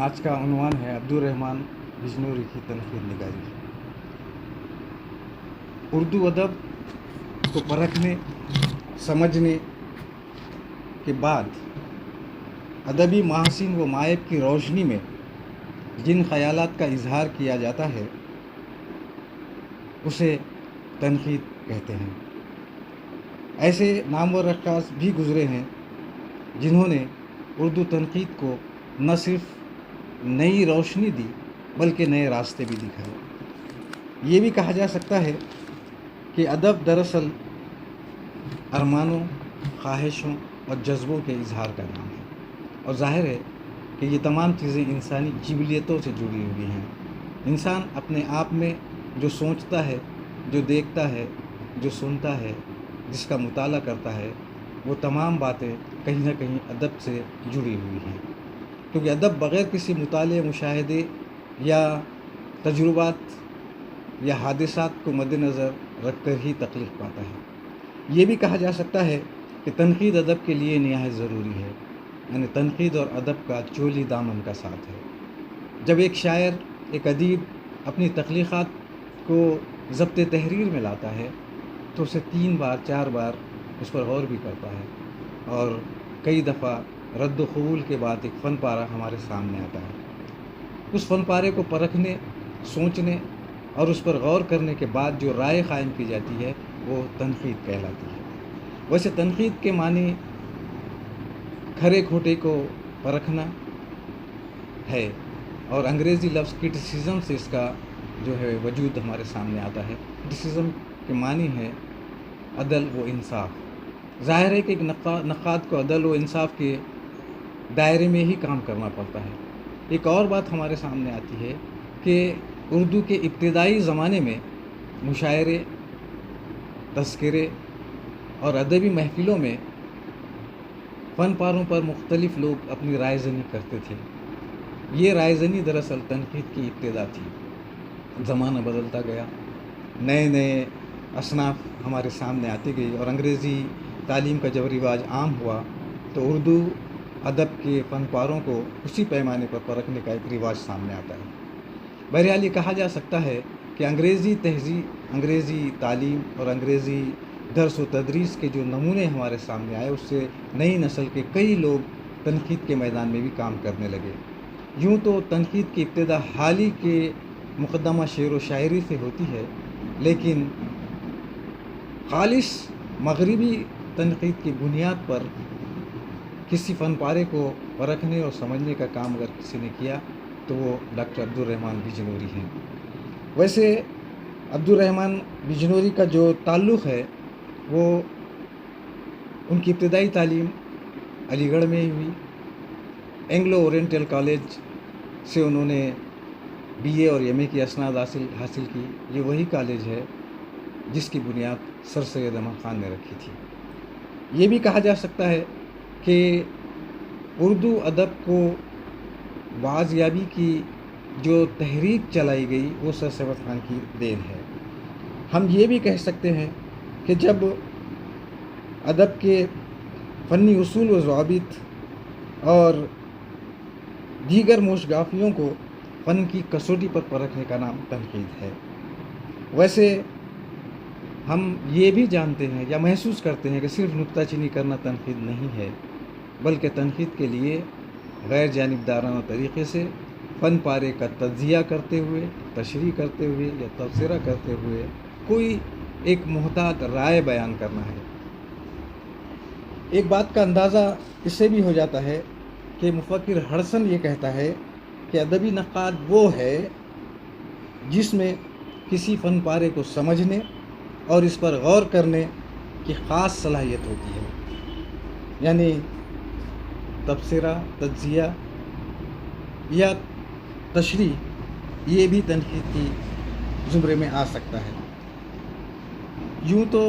آج کا عنوان ہے عبدالرحمن بجنوری کی تنقید نگاری۔ اردو ادب کو پرکھنے سمجھنے کے بعد ادبی محاسن و معائب کی روشنی میں جن خیالات کا اظہار کیا جاتا ہے اسے تنقید کہتے ہیں۔ ایسے نامور اشخاص بھی گزرے ہیں جنہوں نے اردو تنقید کو نہ صرف نئی روشنی دی بلکہ نئے راستے بھی دکھائے۔ یہ بھی کہا جا سکتا ہے کہ ادب دراصل ارمانوں، خواہشوں اور جذبوں کے اظہار کا نام ہے، اور ظاہر ہے کہ یہ تمام چیزیں انسانی جبلیتوں سے جڑی ہوئی ہیں۔ انسان اپنے آپ میں جو سوچتا ہے، جو دیکھتا ہے، جو سنتا ہے، جس کا مطالعہ کرتا ہے، وہ تمام باتیں کہیں نہ کہیں ادب سے جڑی ہوئی ہیں، کیونکہ ادب بغیر کسی مطالعے، مشاہدے یا تجربات یا حادثات کو مد نظر رکھ کر ہی تخلیق پاتا ہے۔ یہ بھی کہا جا سکتا ہے کہ تنقید ادب کے لیے نہایت ضروری ہے، یعنی تنقید اور ادب کا چولی دامن کا ساتھ ہے۔ جب ایک شاعر، ایک ادیب اپنی تخلیقات کو ضبط تحریر میں لاتا ہے تو اسے 3 بار 4 بار اس پر غور بھی کرتا ہے، اور کئی دفعہ رد و قبول کے بعد ایک فن پارہ ہمارے سامنے آتا ہے۔ اس فن پارے کو پرکھنے، سوچنے اور اس پر غور کرنے کے بعد جو رائے قائم کی جاتی ہے وہ تنقید کہلاتی ہے۔ ویسے تنقید کے معنی کھرے کھوٹے کو پرکھنا ہے، اور انگریزی لفظ کرٹیسزم سے اس کا جو ہے وجود ہمارے سامنے آتا ہے۔ کرٹیسزم کے معنی ہے عدل و انصاف۔ ظاہر ہے کہ ایک نقاد کو عدل و انصاف کے دائرے میں ہی کام کرنا پڑتا ہے۔ ایک اور بات ہمارے سامنے آتی ہے کہ اردو کے ابتدائی زمانے میں مشاعرے، تذکرے اور ادبی محفلوں میں فن پاروں پر مختلف لوگ اپنی رائے زنی کرتے تھے۔ یہ رائے زنی دراصل تنقید کی ابتدا تھی۔ زمانہ بدلتا گیا، نئے نئے اصناف ہمارے سامنے آتی گئی، اور انگریزی تعلیم کا جب رواج عام ہوا تو اردو ادب کے فن پاروں کو اسی پیمانے پر پرکھنے کا ایک رواج سامنے آتا ہے۔ بہرحال یہ کہا جا سکتا ہے کہ انگریزی تہذیب، انگریزی تعلیم اور انگریزی درس و تدریس کے جو نمونے ہمارے سامنے آئے، اس سے نئی نسل کے کئی لوگ تنقید کے میدان میں بھی کام کرنے لگے۔ یوں تو تنقید کی ابتدا حال ہی کے مقدمہ شعر و شاعری سے ہوتی ہے، لیکن خالص مغربی تنقید کی بنیاد پر کسی فن پارے کو پرکھنے اور سمجھنے کا کام اگر کسی نے کیا تو وہ ڈاکٹر عبدالرحمن بجنوری ہیں۔ ویسے عبدالرحمن بجنوری کا جو تعلق ہے وہ ان کی ابتدائی تعلیم علی گڑھ میں ہی ہوئی۔ اینگلو اورینٹل کالج سے انہوں نے بی اے اور ایم اے کی اسناد حاصل کی۔ یہ وہی کالج ہے جس کی بنیاد سر سید احمد خان نے رکھی تھی۔ یہ بھی کہا جا سکتا ہے کہ اردو ادب کو بازیابی کی جو تحریک چلائی گئی وہ سر سید احمد خان کی دین ہے۔ ہم یہ بھی کہہ سکتے ہیں کہ جب ادب کے فنی اصول و ضوابط اور دیگر موشگافیوں کو فن کی کسوٹی پر پرکھنے کا نام تنقید ہے۔ ویسے ہم یہ بھی جانتے ہیں یا محسوس کرتے ہیں کہ صرف نکتہ چینی کرنا تنقید نہیں ہے، بلکہ تنقید کے لیے غیر جانبدارانہ طریقے سے فن پارے کا تجزیہ کرتے ہوئے، تشریح کرتے ہوئے یا تبصرہ کرتے ہوئے کوئی ایک محتاط رائے بیان کرنا ہے۔ ایک بات کا اندازہ اس سے بھی ہو جاتا ہے کہ مفکر ہڈسن یہ کہتا ہے کہ ادبی نقاد وہ ہے جس میں کسی فن پارے کو سمجھنے اور اس پر غور کرنے کی خاص صلاحیت ہوتی ہے، یعنی تبصرہ، تجزیہ یا تشریح یہ بھی تنقید کی زمرے میں آ سکتا ہے۔ یوں تو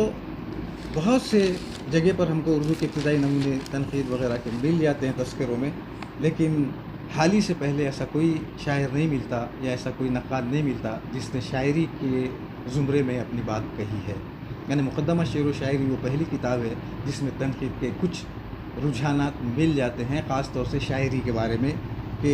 بہت سے جگہ پر ہم کو اردو کے ابتدائی نمونے تنقید وغیرہ کے مل جاتے ہیں تذکروں میں، لیکن حال ہی سے پہلے ایسا کوئی شاعر نہیں ملتا یا ایسا کوئی نقاد نہیں ملتا جس نے شاعری کے زمرے میں اپنی بات کہی ہے۔ یعنی مقدمہ شعر و شاعری وہ پہلی کتاب ہے جس میں تنقید کے کچھ رجحانات مل جاتے ہیں، خاص طور سے شاعری کے بارے میں، کہ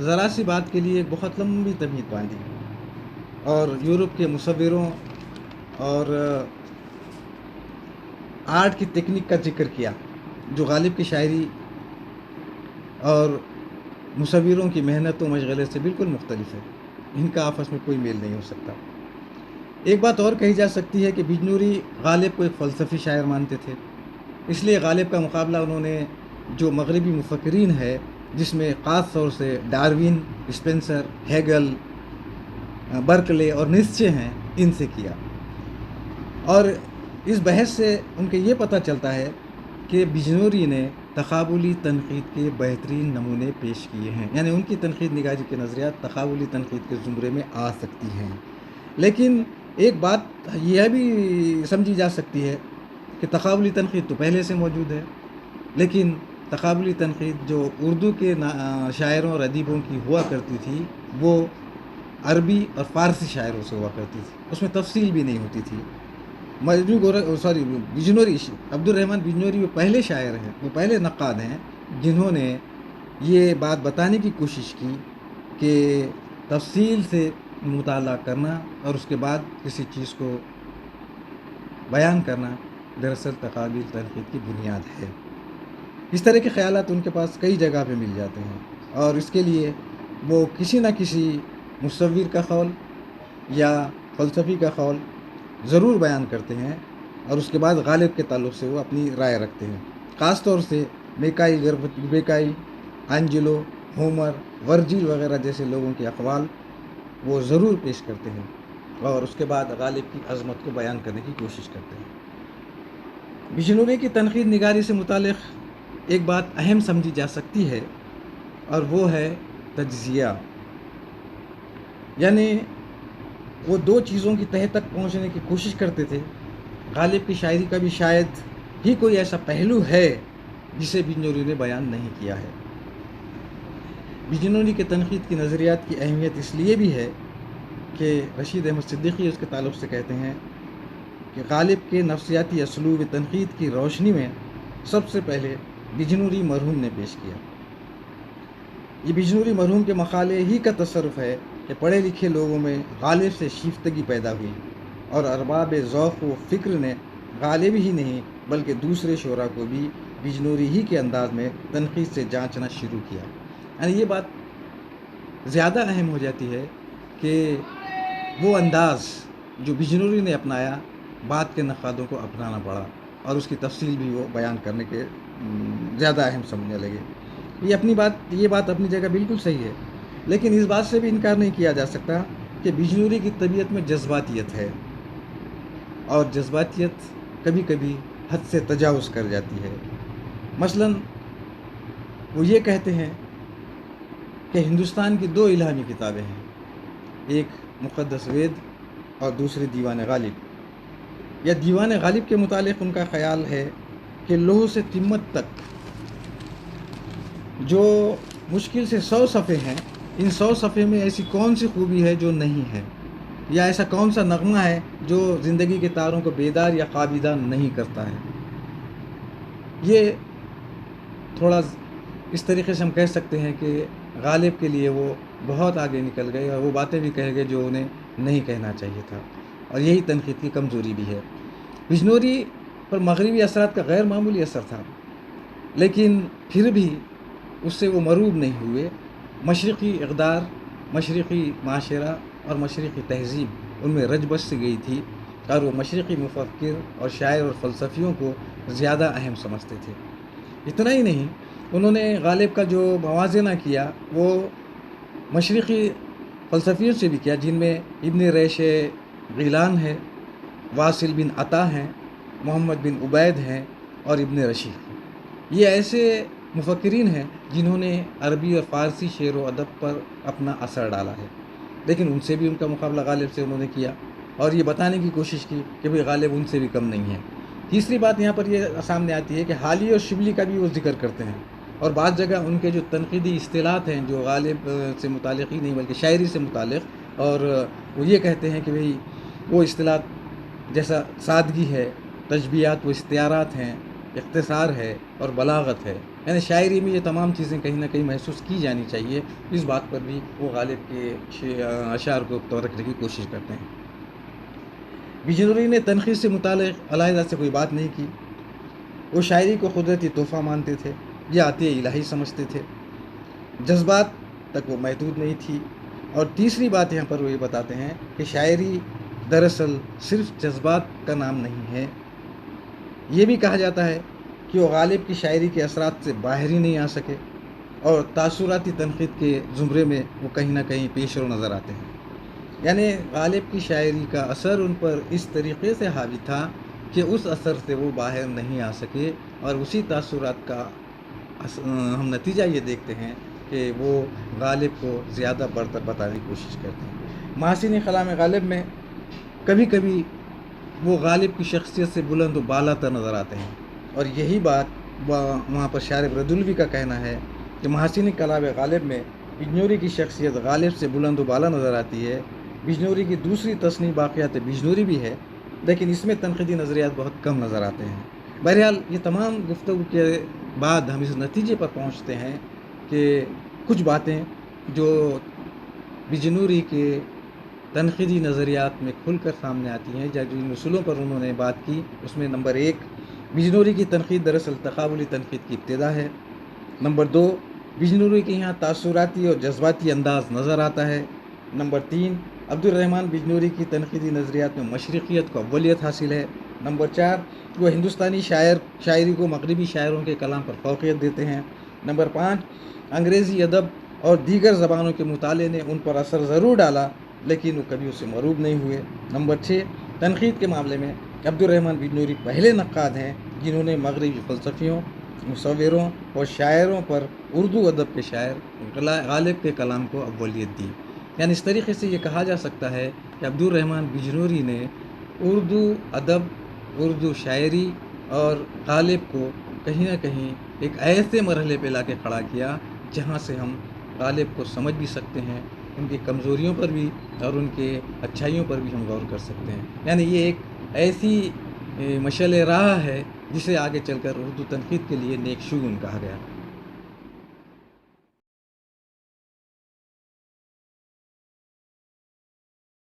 ذرا سی بات کے لیے ایک بہت لمبی تمہید باندھی اور یورپ کے مصوروں اور آرٹ کی تکنیک کا ذکر کیا جو غالب کی شاعری اور مصوروں کی محنت و مشغلے سے بالکل مختلف ہے. ان کا آپس میں کوئی میل نہیں ہو سکتا. ایک بات اور کہی جا سکتی ہے کہ بجنوری غالب کو ایک فلسفی شاعر مانتے تھے، اس لیے غالب کا مقابلہ انہوں نے جو مغربی مفکرین ہے جس میں خاص طور سے ڈاروین، اسپینسر، ہیگل، برکلے اور نیتشے ہیں، ان سے کیا. اور اس بحث سے ان کے یہ پتہ چلتا ہے کہ بجنوری نے تقابلی تنقید کے بہترین نمونے پیش کیے ہیں، یعنی ان کی تنقید نگاری کے نظریات تقابلی تنقید کے زمرے میں آ سکتی ہیں. لیکن ایک بات یہ بھی سمجھی جا سکتی ہے کہ تقابلی تنقید تو پہلے سے موجود ہے، لیکن تقابلی تنقید جو اردو کے شاعروں اور ادیبوں کی ہوا کرتی تھی وہ عربی اور فارسی شاعروں سے ہوا کرتی تھی، اس میں تفصیل بھی نہیں ہوتی تھی. بجنوری عبد الرحمن بجنوری وہ پہلے شاعر ہیں، وہ پہلے نقاد ہیں جنہوں نے یہ بات بتانے کی کوشش کی کہ تفصیل سے مطالعہ کرنا اور اس کے بعد کسی چیز کو بیان کرنا دراصل تقابلی تنقید کی بنیاد ہے. اس طرح کے خیالات ان کے پاس کئی جگہ پہ مل جاتے ہیں اور اس کے لیے وہ کسی نہ کسی مصور کا قول یا فلسفی کا قول ضرور بیان کرتے ہیں اور اس کے بعد غالب کے تعلق سے وہ اپنی رائے رکھتے ہیں. خاص طور سے بیکائی، آنجلو، ہومر، ورجیل وغیرہ جیسے لوگوں کے اقوال وہ ضرور پیش کرتے ہیں اور اس کے بعد غالب کی عظمت کو بیان کرنے کی کوشش کرتے ہیں. بجنوری کی تنقید نگاری سے متعلق ایک بات اہم سمجھی جا سکتی ہے اور وہ ہے تجزیہ، یعنی وہ دو چیزوں کی تہہ تک پہنچنے کی کوشش کرتے تھے. غالب کی شاعری کا بھی شاید ہی کوئی ایسا پہلو ہے جسے بجنوری نے بیان نہیں کیا ہے. بجنوری کے تنقید کی نظریات کی اہمیت اس لیے بھی ہے کہ رشید احمد صدیقی اس کے تعلق سے کہتے ہیں کہ غالب کے نفسیاتی اسلوب تنقید کی روشنی میں سب سے پہلے بجنوری مرحوم نے پیش کیا. یہ بجنوری مرحوم کے مقالے ہی کا تصرف ہے کہ پڑھے لکھے لوگوں میں غالب سے شیفتگی پیدا ہوئی اور ارباب ذوق و فکر نے غالب ہی نہیں بلکہ دوسرے شعراء کو بھی بجنوری ہی کے انداز میں تنقید سے جانچنا شروع کیا. یعنی یہ بات زیادہ اہم ہو جاتی ہے کہ وہ انداز جو بجنوری نے اپنایا بعد کے نقادوں کو اپنانا پڑا اور اس کی تفصیل بھی وہ بیان کرنے کے زیادہ اہم سمجھنے لگے. یہ بات اپنی جگہ بالکل صحیح ہے، لیکن اس بات سے بھی انکار نہیں کیا جا سکتا کہ بجنوری کی طبیعت میں جذباتیت ہے اور جذباتیت کبھی کبھی حد سے تجاوز کر جاتی ہے. مثلاً وہ یہ کہتے ہیں کہ ہندوستان کی دو الہامی کتابیں ہیں، ایک مقدس وید اور دوسری دیوان غالب. یا دیوان غالب کے متعلق ان کا خیال ہے کہ لوح سے قمت تک جو مشکل سے 100 صفحے ہیں، ان 100 صفحے میں ایسی کون سی خوبی ہے جو نہیں ہے، یا ایسا کون سا نغمہ ہے جو زندگی کے تاروں کو بیدار یا خوابیدہ نہیں کرتا ہے. یہ تھوڑا اس طریقے سے ہم کہہ سکتے ہیں کہ غالب کے لیے وہ بہت آگے نکل گئے اور وہ باتیں بھی کہہ گئے جو انہیں نہیں کہنا چاہیے تھا، اور یہی تنقید کی کمزوری بھی ہے. بجنوری پر مغربی اثرات کا غیر معمولی اثر تھا، لیکن پھر بھی اس سے وہ مروب نہیں ہوئے. مشرقی اقدار، مشرقی معاشرہ اور مشرقی تہذیب ان میں رچ بس سے گئی تھی اور وہ مشرقی مفکر اور شاعر اور فلسفیوں کو زیادہ اہم سمجھتے تھے. اتنا ہی نہیں، انہوں نے غالب کا جو موازنہ کیا وہ مشرقی فلسفیوں سے بھی کیا، جن میں ابن ریش غیلان ہے، واصل بن عطا ہیں، محمد بن عبید ہیں اور ابن رشید. یہ ایسے مفکرین ہیں جنہوں نے عربی اور فارسی شعر و ادب پر اپنا اثر ڈالا ہے، لیکن ان سے بھی ان کا مقابلہ غالب سے انہوں نے کیا اور یہ بتانے کی کوشش کی کہ بھئی غالب ان سے بھی کم نہیں ہے. تیسری بات یہاں پر یہ سامنے آتی ہے کہ حالی اور شبلی کا بھی وہ ذکر کرتے ہیں، اور بعض جگہ ان کے جو تنقیدی اصطلاحات ہیں جو غالب سے متعلق ہی نہیں بلکہ شاعری سے متعلق، اور وہ یہ کہتے ہیں کہ بھئی وہ اصطلاحات جیسا سادگی ہے، تشبیہات و استعارات ہیں، اختصار ہے اور بلاغت ہے، یعنی شاعری میں یہ تمام چیزیں کہیں نہ کہیں محسوس کی جانی چاہیے، اس بات پر بھی وہ غالب کے اشعار کو رکھنے کی کوشش کرتے ہیں۔ بجنوری نے تنقید سے متعلق علیحدہ سے کوئی بات نہیں کی، وہ شاعری کو قدرتی تحفہ مانتے تھے یا عطیہ الہی سمجھتے تھے، جذبات تک وہ محدود نہیں تھی۔ اور تیسری بات یہاں پر وہ یہ بتاتے ہیں کہ شاعری دراصل صرف جذبات کا نام نہیں ہے، یہ بھی کہا جاتا ہے کہ وہ غالب کی شاعری کے اثرات سے باہر ہی نہیں آ سکے اور تاثراتی تنقید کے زمرے میں وہ کہیں نہ کہیں پیش رو نظر آتے ہیں، یعنی غالب کی شاعری کا اثر ان پر اس طریقے سے حاوی تھا کہ اس اثر سے وہ باہر نہیں آ سکے، اور اسی تاثرات کا ہم نتیجہ یہ دیکھتے ہیں کہ وہ غالب کو زیادہ برتر بتانے کی کوشش کرتے ہیں۔ محاسن کلام غالب میں کبھی کبھی وہ غالب کی شخصیت سے بلند و بالا تر نظر آتے ہیں، اور یہی بات وہاں پر شاعر بردلوی کا کہنا ہے کہ محاسن کلام غالب میں بجنوری کی شخصیت غالب سے بلند و بالا نظر آتی ہے۔ بجنوری کی دوسری تصنیف باقیات بجنوری بھی ہے، لیکن اس میں تنقیدی نظریات بہت کم نظر آتے ہیں۔ بہرحال یہ تمام گفتگو کے بعد ہم اس نتیجے پر پہنچتے ہیں کہ کچھ باتیں جو بجنوری کے تنقیدی نظریات میں کھل کر سامنے آتی ہیں، جن اصولوں پر انہوں نے بات کی، اس میں نمبر 1، بجنوری کی تنقید دراصل تقابلی تنقید کی ابتدا ہے۔ نمبر 2، بجنوری کے یہاں تاثراتی اور جذباتی انداز نظر آتا ہے۔ نمبر 3، عبدالرحمن بجنوری کی تنقیدی نظریات میں مشرقیت کو اولیت حاصل ہے۔ نمبر 4، وہ ہندوستانی شاعری کو مغربی شاعروں کے کلام پر فوقیت دیتے ہیں۔ نمبر 5، انگریزی ادب اور دیگر زبانوں کے مطالعے نے ان پر اثر ضرور ڈالا، لیکن وہ کبھی اسے مروب نہیں ہوئے۔ نمبر 6، تنقید کے معاملے میں عبدالرحمن بجنوری پہلے نقاد ہیں جنہوں نے مغربی فلسفیوں، مصوروں اور شاعروں پر اردو ادب کے شاعر غالب کے کلام کو اولیت دی۔ یعنی اس طریقے سے یہ کہا جا سکتا ہے کہ عبدالرحمن بجنوری نے اردو ادب، اردو شاعری اور غالب کو کہیں نہ کہیں ایک ایسے مرحلے پہ لا کے کھڑا کیا جہاں سے ہم غالب کو سمجھ بھی سکتے ہیں، ان کی کمزوریوں پر بھی اور ان کے اچھائیوں پر بھی ہم غور کر سکتے ہیں۔ یعنی یہ ایک ایسی مشعل راہ ہے جسے آگے چل کر اردو تنقید کے لیے نیک شگون کہا گیا۔